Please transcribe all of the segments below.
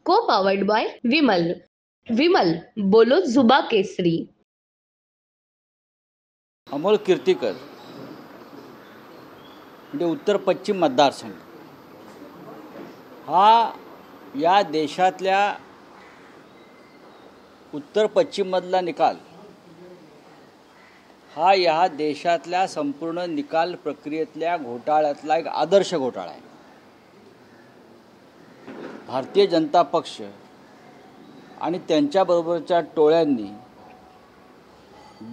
को powered by Vimal. Vimal बोलो जुबा केसरी. अमोल कीर्तिकर म्हणजे उत्तर पश्चिम मतदारसंघ हा या देशातल्या उत्तर पश्चिममधला निकाल हा या देशातल्या संपूर्ण निकाल प्रक्रियेतल्या घोटाळ्यातला एक आदर्श घोटाळा आहे. भारतीय जनता पक्ष आणि त्यांच्याबरोबरच्या टोळ्यांनी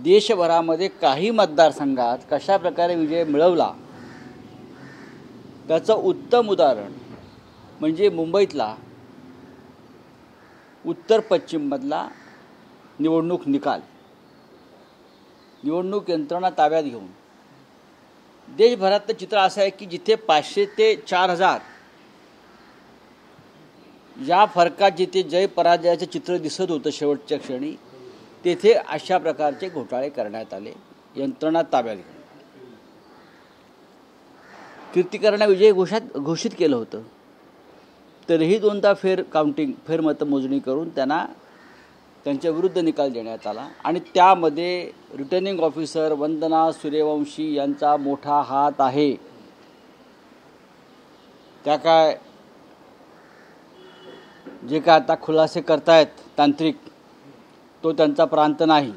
देशभरामध्ये काही मतदारसंघात कशा प्रकारे विजय मिळवला त्याचं उत्तम उदाहरण म्हणजे मुंबईतला उत्तर पश्चिममधला निवडणूक निकाल. निवडणूक यंत्रणा ताब्यात घेऊन देशभरातलं चित्र असं आहे की जिथे 500 ते 4000 या फरकात जिथे जय पराजयाचे चित्र दिसत होतं शेवटच्या क्षणी, तेथे अशा प्रकारचे घोटाळे करण्यात आले यंत्रणा ताब्यात घेऊन. कीर्तिकरांना विजय घोषित केलं होतं, तरीही दोनदा फेर मतमोजणी करून त्यांना त्यांच्या विरुद्ध निकाल देण्यात आला आणि त्यामध्ये रिटर्निंग ऑफिसर वंदना सूर्यवंशी यांचा मोठा हात आहे. त्या काय जे काय आता खुलासे करतायत तांत्रिक, तो त्यांचा प्रांत नाही.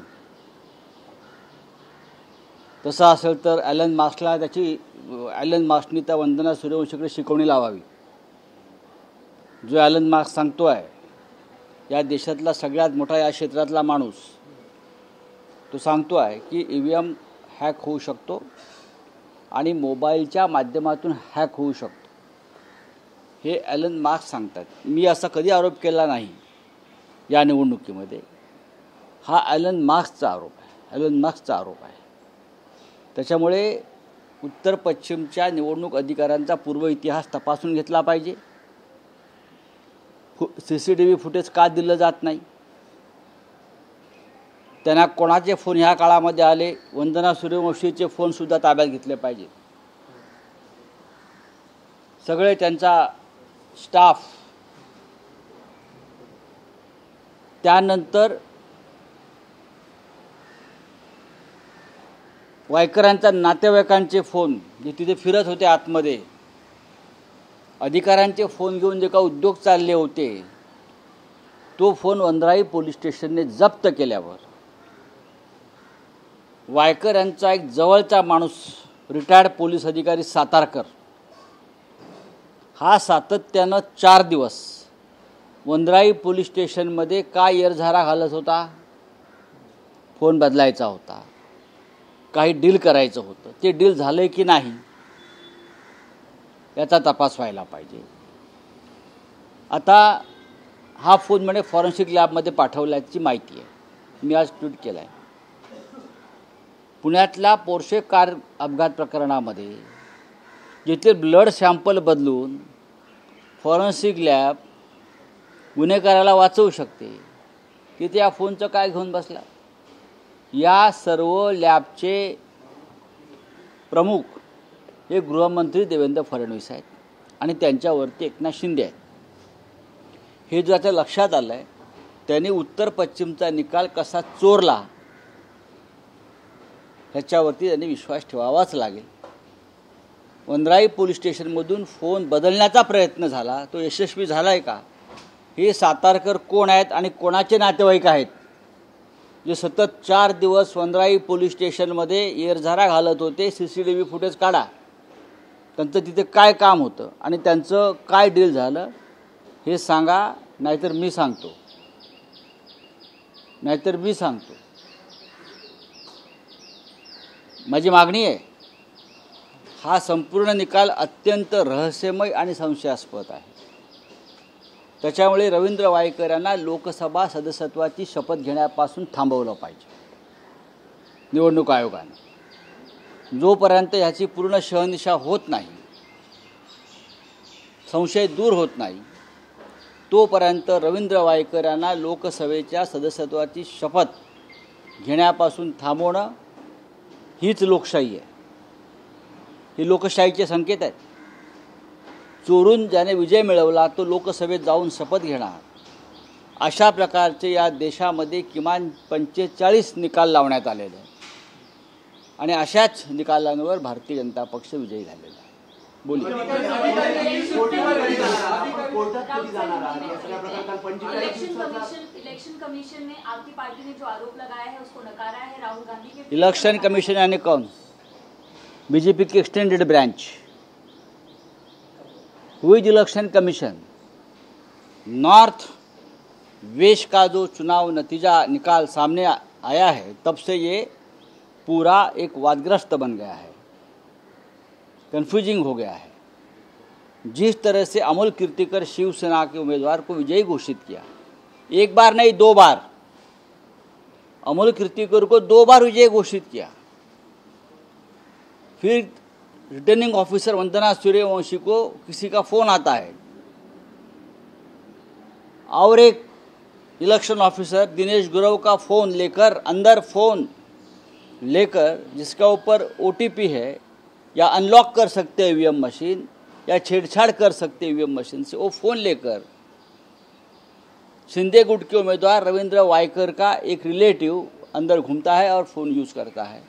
तसं असेल तर ॲलन मार्क्सनी त्या वंदना सूर्यवंशीकडे शिकवणी लावावी. जो ॲलन मार्क्स सांगतो आहे, या देशातला सगळ्यात मोठा या क्षेत्रातला माणूस, तो सांगतो आहे की EVM हॅक होऊ शकतो आणि मोबाईलच्या माध्यमातून हॅक होऊ शकतो. हे ॲलन मार्क्स सांगतात. मी असा कधी आरोप केला नाही या निवडणुकीमध्ये. हा ॲलन मार्क्सचा आरोप आहे. त्याच्यामुळे उत्तर पश्चिमच्या निवडणूक अधिकाऱ्यांचा पूर्व इतिहास तपासून घेतला पाहिजे. CCTV फुटेज का दिलं जात नाही, त्यांना कोणाचे फोन ह्या काळामध्ये आले, वंदना सूर्यवंशीचे फोनसुद्धा ताब्यात घेतले पाहिजे. सगळे त्यांचा स्टाफ, त्यानंतर वायकरांच्या नातेवाईकांचे फोन जे तिथे फिरत होते आतमध्ये, अधिकाऱ्यांचे फोन घेऊन जे का उद्योग चालले होते, तो फोन वंद्राई पोलीस स्टेशनने जप्त केल्यावर वायकर यांचा एक जवळचा माणूस, रिटायर्ड पोलीस अधिकारी सातारकर, हा सातत्यानं 4 दिवस वंद्राई पोलीस स्टेशनमध्ये का येरझारा घालत होता. फोन बदलायचा होता, काही डील करायचं होतं. ते डील झालं की नाही याचा तपास व्हायला पाहिजे. आता हा फोन म्हणे फॉरेन्सिक लॅबमध्ये पाठवल्याची माहिती आहे. मी आज ट्विट केलं आहे. पुण्यातल्या पोर्शे कार अपघात प्रकरणामध्ये जिथे ब्लड सॅम्पल बदलून फॉरेन्सिक लॅब गुन्हेगाराला वाचवू शकते, तिथे या फोनचं काय घेऊन बसला. या सर्व लॅबचे प्रमुख हे गृहमंत्री देवेंद्र फडणवीस आहेत आणि त्यांच्यावरती एकनाथ शिंदे आहेत. हे जो आता लक्षात आलं आहे, त्यांनी उत्तर पश्चिमचा निकाल कसा चोरला ह्याच्यावरती त्यांनी विश्वास ठेवावाच लागेल. वंद्राई पोलीस स्टेशनमधून फोन बदलण्याचा प्रयत्न झाला, तो यशस्वी झाला आहे का, हे सातारकर कोण आहेत आणि कोणाचे नातेवाईक आहेत जे सतत 4 दिवस वंद्राई पोलीस स्टेशनमध्ये येरझारा घालत होते. CCTV फुटेज काढा, त्यांचं तिथे काय काम होतं आणि त्यांचं काय डील झालं हे सांगा, नाहीतर मी सांगतो. माझी मागणी आहे, हा संपूर्ण निकाल अत्यंत रहस्यमय आणि संशयास्पद आहे. त्याच्यामुळे रवींद्र वायकर यांना लोकसभा सदस्यत्वाची शपथ घेण्यापासून थांबवलं पाहिजे निवडणूक आयोगाने. जोपर्यंत ह्याची पूर्ण शहनिशा होत नाही, संशय दूर होत नाही, तोपर्यंत रवींद्र वायकर यांना लोकसभेच्या सदस्यत्वाची शपथ घेण्यापासून थांबवणं हीच लोकशाही आहे. ही लोकशाहीचे संकेत आहेत. चोरून ज्याने विजय मिळवला तो लोकसभेत जाऊन शपथ घेणार, अशा प्रकारचे या देशामध्ये किमान 45 निकाल लावण्यात आलेले आहेत आणि अशाच निकालांवर भारतीय जनता पक्ष विजयी झालेला आहे. बोलिए. इलेक्शन कमीशन ने आपकी पार्टी ने जो आरोप लगाया है उसको नकारा है. राहुल गांधी के इलेक्शन कमीशन यानी कौन? बीजेपी की एक्सटेंडेड ब्रांच. हुई इलेक्शन कमीशन नॉर्थ वेस्ट का जो चुनाव नतीजा निकाल सामने आया है, तब से ये पूरा एक वादग्रस्त बन गया है, कंफ्यूजिंग हो गया है. जिस तरह से अमोल कीर्तिकर शिवसेना के उम्मीदवार को विजयी घोषित किया, एक बार नहीं 2 बार, अमोल कीर्तिकर को 2 बार विजयी घोषित किया. फिर रिटर्निंग ऑफिसर वंदना सूर्यवंशी को किसी का फोन आता है और एक इलेक्शन ऑफिसर दिनेश गुरव का फोन लेकर, अंदर फोन लेकर जिसका ऊपर OTP है या अनलॉक कर सकते हैं ईवीएम मशीन या छेड़छाड़ कर सकते हैं ईवीएम मशीन से, वो फ़ोन लेकर शिंदे गुट के उम्मीदवार रविंद्र वायकर का एक रिलेटिव अंदर घूमता है और फ़ोन यूज़ करता है.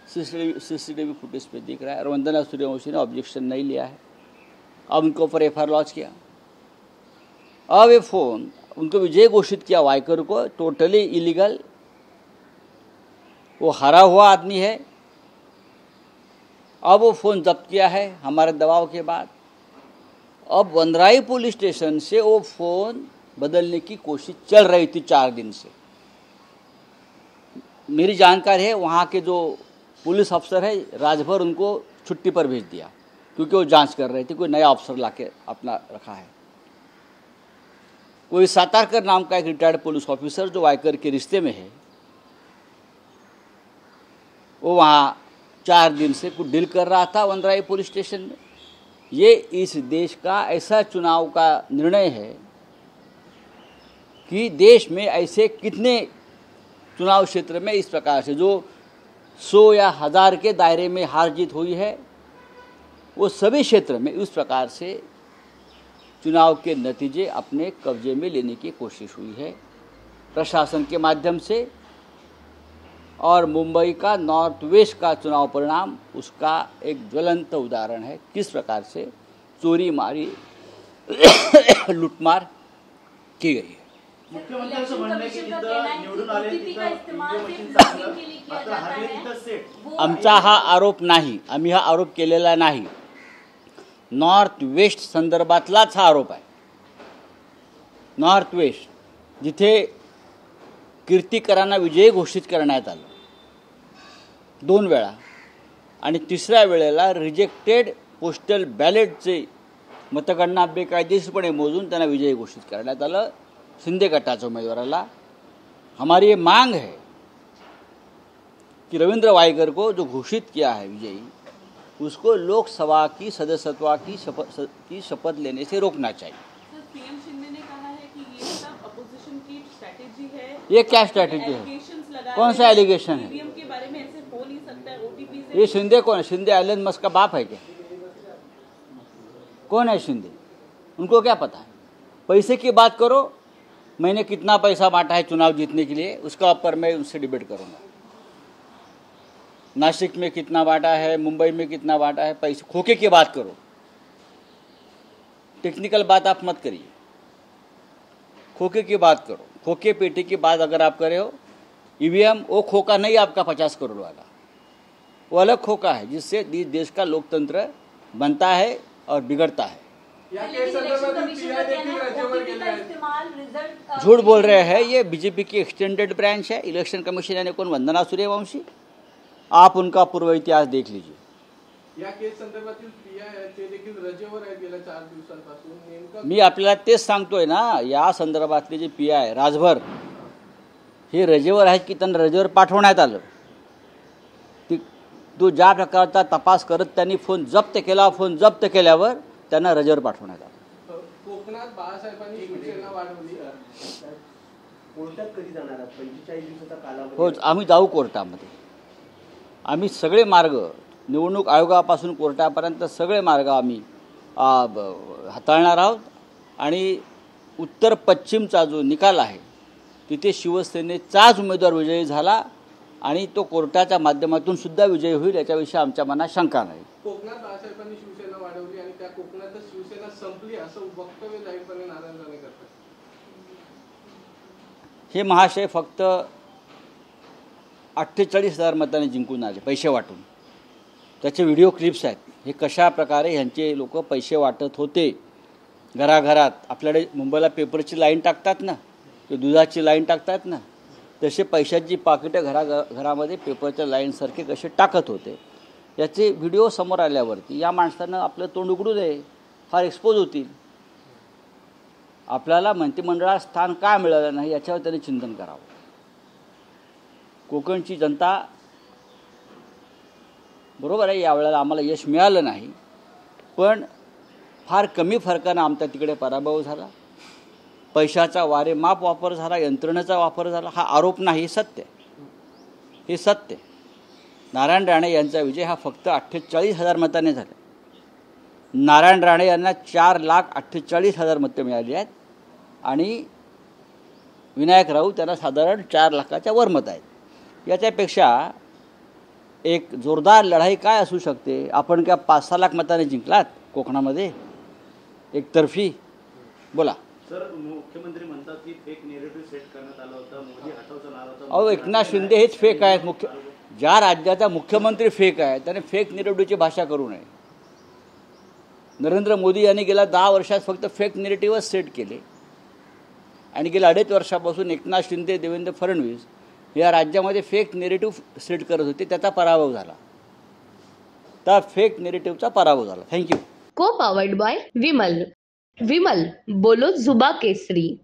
सीसीटीवी फुटेज पे दिख रहा है. और वंदना सूर्यवंशी ने ऑब्जेक्शन नहीं लिया है. अब उनके ऊपर FIR लॉन्च किया. अब ये फ़ोन उनको विजय घोषित किया वायकर को, टोटली इलीगल. वो हारा हुआ आदमी है. अब वो फ़ोन जब्त किया है हमारे दबाव के बाद. अब वनराई पुलिस स्टेशन से वो फ़ोन बदलने की कोशिश चल रही थी 4 दिन से. मेरी जानकारी है वहाँ के जो पुलिस अफसर है राजभर उनको छुट्टी पर भेज दिया, क्योंकि वो जांच कर रहे थे. कोई नया अफसर लाके अपना रखा है. कोई सातारकर नाम का एक रिटायर्ड पुलिस ऑफिसर जो वायकर के रिश्ते में है, वो वहाँ 4 दिन से कुछ डील कर रहा था वनराई पुलिस स्टेशन में. ये इस देश का ऐसा चुनाव का निर्णय है कि देश में ऐसे कितने चुनाव क्षेत्र में इस प्रकार से जो 100 या 1000 के दायरे में हार जीत हुई है, वो सभी क्षेत्र में उस प्रकार से चुनाव के नतीजे अपने कब्जे में लेने की कोशिश हुई है प्रशासन के माध्यम से. और मुंबई का नॉर्थ वेस्ट का चुनाव परिणाम उसका एक ज्वलंत उदाहरण है, किस प्रकार से चोरी मारी लूटमार की गई है. मुख्यमंत्र्यांचं म्हणणं आहे की जिथं निवडून आले तिथं इस्तेमाल वोटिंग के लिए किया जाता है. आमचा हा आरोप नाही, आम्ही हा आरोप केलेला नाही. नॉर्थ वेस्ट संदर्भातलाच हा आरोप आहे. नॉर्थ वेस्ट जिथे कीर्तिकरांना विजयी घोषित करण्यात आलं 2 वेळा आणि तिसऱ्या वेळेला रिजेक्टेड पोस्टल बॅलेटचे मतगणना बेकायदेशीरपणे मोजून त्यांना विजयी घोषित करण्यात आलं शिंदे गटाच्या उमेदवाराला. हमारी ये मांग है कि रविंद्र वायकर को जो घोषित किया है विजयी, उसको लोकसभा की सदस्यत्व की शपथ लेने से रोकना चाहिए. सीएम शिंदे ने कहा है कि ये सब अपोजिशन की स्ट्रैटेजी है. ये क्या स्ट्रैटेजी है? कौन सा एलिगेशन है? ईवीएम के बारे में ऐसे हो नहीं सकता है. OTP से ये शिंदे कौन है? शिंदे एलन मस्क का बाप है क्या? कौन है शिंदे? उनको क्या पता है? पैसे की बात करो, मैंने कितना पैसा बांटा है चुनाव जीतने के लिए, उसका ऊपर मैं उनसे डिबेट करूंगा. नासिक में कितना बांटा है, मुंबई में कितना बांटा है, पैसे खोखे की बात करो. टेक्निकल बात आप मत करिए, खोखे की बात करो. खोखे पेटी की बात अगर आप करे हो, ईवीएम वो खोखा नहीं आपका 50 करोड़ वाला, वो अलग खोखा है जिससे देश का लोकतंत्र बनता है और बिगड़ता है. झूठ बोल रहे हैं. ये बीजेपी की एक्सटेंडेड ब्रांच है. इलेक्शन कमीशन यानी कौन? वंदना सूर्यवंशी. आप उनका पूर्व इतिहास देख लीजिए. या केस संदर्भातील प्रिया ते देखील रजेवर आहेत गेल्या 4 दिवसांपासून. नेमकं मी आपल्याला तेच सांगतोय ना, या संदर्भातले जे PI आहे राजभर, हे रजेवर आहेत की त्यांना रजेवर पाठवण्यात आलं. तो ज्या प्रकारचा तपास करत त्यांनी फोन जप्त केला, फोन जप्त केल्यावर त्यांना रजेवर पाठवण्यात आलं. कोकणात बाळासाहेबांनी शिवसेना वाढवली. कोर्टात कधी जाणार? 45 दिवसाचा कालावधी. हो, आम्ही जाऊ कोर्टामध्ये. आम्ही सगळे मार्ग, निवडणूक आयोगापासून कोर्टापर्यंत सगळे मार्ग आम्ही हाताळणार आहोत आणि उत्तर पश्चिमचा जो निकाल आहे तिथे शिवसेनेचाच उमेदवार विजयी झाला आणि तो कोर्टाच्या माध्यमातून सुद्धा विजयी होईल याच्याविषयी आमच्या मनात शंका नाही. कोकणात बाळासाहेबांनी शिवसेना वाढवली आणि त्या कोकणातच शिवसेना संपली असं वक्तव्य जाहीरपणे नारायण राणे करतात. हे महाशय फक्त 48,000 मतांनी जिंकून आले पैसे वाटून. त्याचे व्हिडिओ क्लिप्स आहेत. हे कशा प्रकारे ह्यांचे लोक पैसे वाटत होते घराघरात. आपल्याकडे मुंबईला पेपरची लाईन टाकतात ना, ते दुधाची लाईन टाकतात ना, तसे पैशाची पाकिटं घरामध्ये पेपरच्या लाईनसारखे कसे टाकत होते याचे व्हिडिओ समोर आल्यावरती या माणसानं आपलं तोंड उघडू नये, फार एक्सपोज होतील. आपल्याला मंत्रिमंडळात स्थान का मिळालं नाही याच्यावर त्यांनी चिंतन करावं. कोकणची जनता बरोबर आहे, यावेळेला आम्हाला यश मिळालं नाही, पण फार कमी फरकानं आमचा तिकडे पराभव झाला. पैशाचा वारेमाप वापर झाला, यंत्रणेचा वापर झाला. हा आरोप नाही, हे सत्य. हे सत्य. नारायण राणे यांचा विजय हा फक्त 48,000 मताने झाला. नारायण राणे यांना 4,48,000 मतं मिळाली आहेत आणि विनायक राऊत त्यांना साधारण 4 लाखाच्या वर मतं आहेत. याच्यापेक्षा एक जोरदार लढाई काय असू शकते? आपण काय 5-6 लाख मताने जिंकलात कोकणामध्ये एकतर्फी? बोला. सर, मुख्यमंत्री म्हणतात की फेक नेरेटिव्ह सेट करण्यात आला होता, मोदी हटवचा नारा होता. अहो, एकनाथ शिंदे हेच फेक आहेत. ज्या राज्याचा मुख्यमंत्री फेक आहे त्याने फेक नेरेटिव्हची भाषा करू नये. नरेंद्र मोदी यांनी गेल्या 10 वर्षात फक्त फेक नेरेटिव्हच सेट केले आणि गेल्या 2.5 वर्षापासून एकनाथ शिंदे, देवेंद्र फडणवीस या राज्यामध्ये फेक नेरेटिव्ह सेट करत होते. त्याचा पराभव झाला. त्या फेक नेरेटिव्हचा पराभव झाला. थँक्यू. को पावर्ड बाय विमल. विमल बोलो जुबा केसरी.